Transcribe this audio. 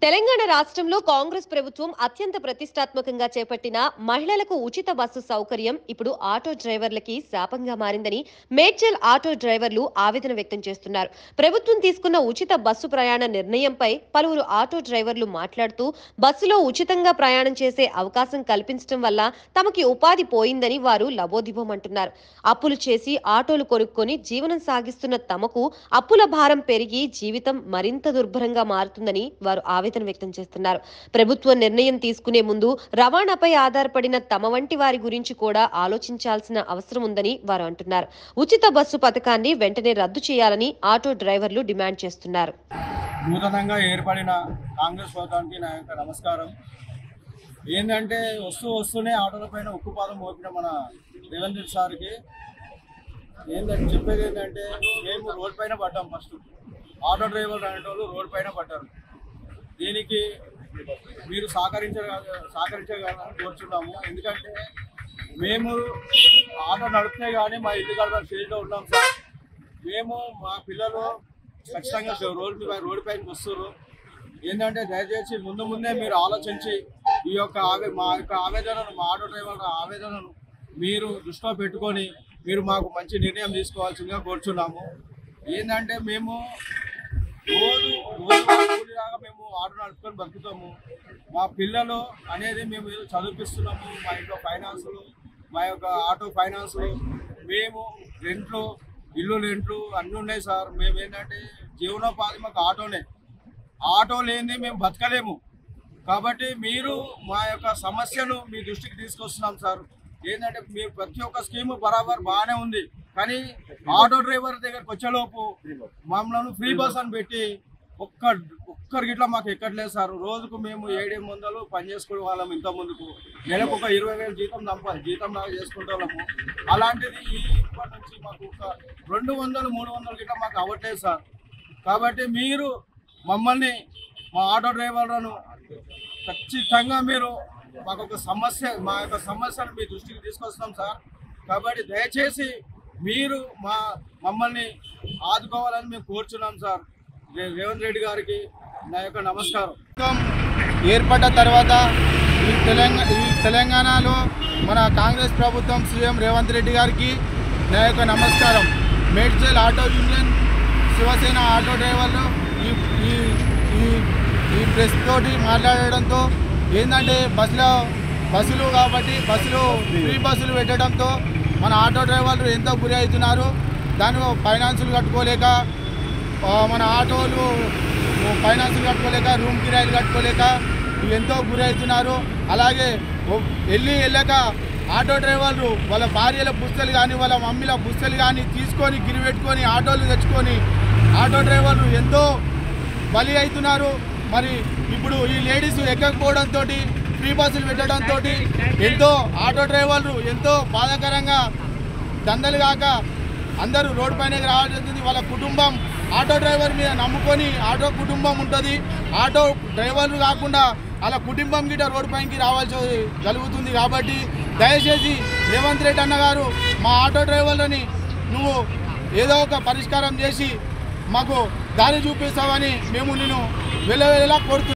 తెలంగాణ రాష్ట్రంలో కాంగ్రెస్ ప్రభుత్వం అత్యంత ప్రతిష్టాత్మకంగా చేపట్టిన మహిళలకు ఉచిత బస్సు సౌకర్యం ఇప్పుడు ఆటో డ్రైవర్లకి శాపంగా మారిందని మేడ్చల్ ఆటో డ్రైవర్లు ఆవేదన వ్యక్తం చేస్తున్నారు. ప్రభుత్వం తీసుకున్న ఉచిత బస్సు ప్రయాణ నిర్ణయంపై పలువురు ఆటో డ్రైవర్లు మాట్లాడుతూ బస్సులో ఉచితంగా ప్రయాణం చేసే అవకాశం కల్పించడం వల్ల తమకి ఉపాధి పోయిందని వారు లబోదిబోమంటున్నారు. అప్పులు చేసి ఆటోలు కొనుక్కొని జీవనం సాగిస్తున్న తమకు అప్పుల భారం పెరిగి జీవితం మరింత దుర్భరంగా మారుతుందని వారు ఆవేదన వ్యక్తం చేస్తున్నారు. ప్రభుత్వ నిర్ణయం తీసుకునే ముందు రవాణాపై ఆధారపడిన తమ వంటి వారి గురించి కూడా ఆలోచించాల్సిన అవసరం ఉందని వారు అంటున్నారు. ఉచిత బస్సు పథకాన్ని వెంటనే రద్దు చేయాలని ఆటో డ్రైవర్లు డిమాండ్ చేస్తున్నారు. నూతనంగా ఏర్పడిన కాంగ్రెస్ ప్రభుత్వానికి నా యొక్క నమస్కారం. ఏంటంటే వస్తూనే ఆటోల పైన ఉక్కుపాదం మోపిన మన రేవంత్ రెడ్డి సార్కి ఏంటంటే చెప్పేది ఏంటంటే, మేము రోడ్ పైన పడ్డాం. ఫస్ట్ ఆటో డ్రైవర్లు అనేటోళ్ళు రోడ్ పైన పడ్డారు. దీనికి మీరు సహకరించగలని కోరుచున్నాము. ఎందుకంటే మేము ఆటో నడిపితే కానీ మా ఇల్లు గడప స్టేజ్లో ఉన్నాం సార్. మేము మా పిల్లలు ఖచ్చితంగా రోడ్డు పైకి వస్తున్నారు. ఏంటంటే దయచేసి ముందే మీరు ఆలోచించి ఈ యొక్క మా యొక్క ఆవేదనను, మా ఆటో డ్రైవర్ల ఆవేదనను మీరు దృష్టిలో పెట్టుకొని మీరు మాకు మంచి నిర్ణయం తీసుకోవాల్సిందిగా కోరుచున్నాము. ఏంటంటే మేము రోజులాగా మేము ఆటో నడుపుకొని బతుకుతాము. మా పిల్లలు అనేది మేము ఏదో చదివిస్తున్నాము. మా ఇంట్లో ఫైనాన్సులు, మా యొక్క ఆటో ఫైనాన్సులు, మేము రెంట్లు, ఇల్లు రెంట్లు అన్నీ ఉన్నాయి సార్. మేము ఏంటంటే జీవనోపాధి మాకు ఆటోనే. ఆటో లేనిది మేము బతకలేము. కాబట్టి మీరు మా యొక్క సమస్యను మీ దృష్టికి తీసుకొస్తున్నాం సార్. ఏంటంటే మీరు ప్రతి ఒక్క స్కీము బరాబర్ బాగానే ఉంది, కానీ ఆటో డ్రైవర్ దగ్గరకు వచ్చేలోపు మమ్మల్ని ఫ్రీ బస్ అని పెట్టి ఒక్కరికి ఇట్లా మాకు ఎక్కట్లేదు సార్. రోజుకు మేము 700 పని చేసుకునే వాళ్ళం. ఇంత ముందుకు నెలకు ఒక 20,000 జీతం లాగా చేసుకుంటే వాళ్ళము. అలాంటిది ఇప్పటి నుంచి మాకు ఒక 200-300 ఇట్లా మాకు అవ్వట్లేదు సార్. కాబట్టి మీరు మమ్మల్ని, మా ఆటో డ్రైవర్లను ఖచ్చితంగా మీరు మాకు మా యొక్క సమస్యను మీ దృష్టికి తీసుకొస్తాం సార్. కాబట్టి దయచేసి మీరు మమ్మల్ని ఆదుకోవాలని మేము కోరుచున్నాం సార్. రేవంత్ రెడ్డి గారికి నా యొక్క నమస్కారం. ఏర్పడ్డ తర్వాత ఈ తెలంగాణలో మన కాంగ్రెస్ ప్రభుత్వం సీఎం రేవంత్ రెడ్డి గారికి నా యొక్క నమస్కారం. Medchal auto union, Shiv Sena auto డ్రైవర్లు ఈ ప్రెస్ తోటి మాట్లాడడంతో ఏంటంటే బస్సులు కాబట్టి ఫ్రీ బస్సులు పెట్టడంతో మన ఆటో డ్రైవర్లు ఎంతో గురి అవుతున్నారు. దాని ఫైనాన్సులు కట్టుకోలేక, మన ఆటోలు ఫైనాన్సులు కట్టుకోలేక, రూమ్ కిరాయిలు కట్టుకోలేక ఎంతో గురి అవుతున్నారు. అలాగే వెళ్ళాక ఆటో డ్రైవర్లు వాళ్ళ భార్యల పుస్తలు కానీ, వాళ్ళ మమ్మీల పుస్తలు కానీ తీసుకొని గిరిపెట్టుకొని ఆటోలు తెచ్చుకొని ఆటో డ్రైవర్లు ఎంతో బలి అవుతున్నారు. మరి ఇప్పుడు ఈ లేడీస్ ఎక్కకపోవడంతో, ఫ్రీ బస్సులు పెట్టడంతో ఎంతో ఆటో డ్రైవర్లు ఎంతో బాధాకరంగా దందలు కాక అందరూ రోడ్డు పైనకి రావాల్సి వస్తుంది. వాళ్ళ కుటుంబం ఆటో డ్రైవర్ మీద నమ్ముకొని ఆటో కుటుంబం ఉంటుంది. ఆటో డ్రైవర్లు కాకుండా అలా కుటుంబం గిట్ట రోడ్డు పైకి రావాల్సి జరుగుతుంది. కాబట్టి దయచేసి రేవంత్ రెడ్డి అన్న గారు, మా ఆటో డ్రైవర్లని నువ్వు ఏదో ఒక పరిష్కారం చేసి మాకు దారి చూపిస్తావని మేము నిన్ను వెళ్ళలా కోరుతున్నాం.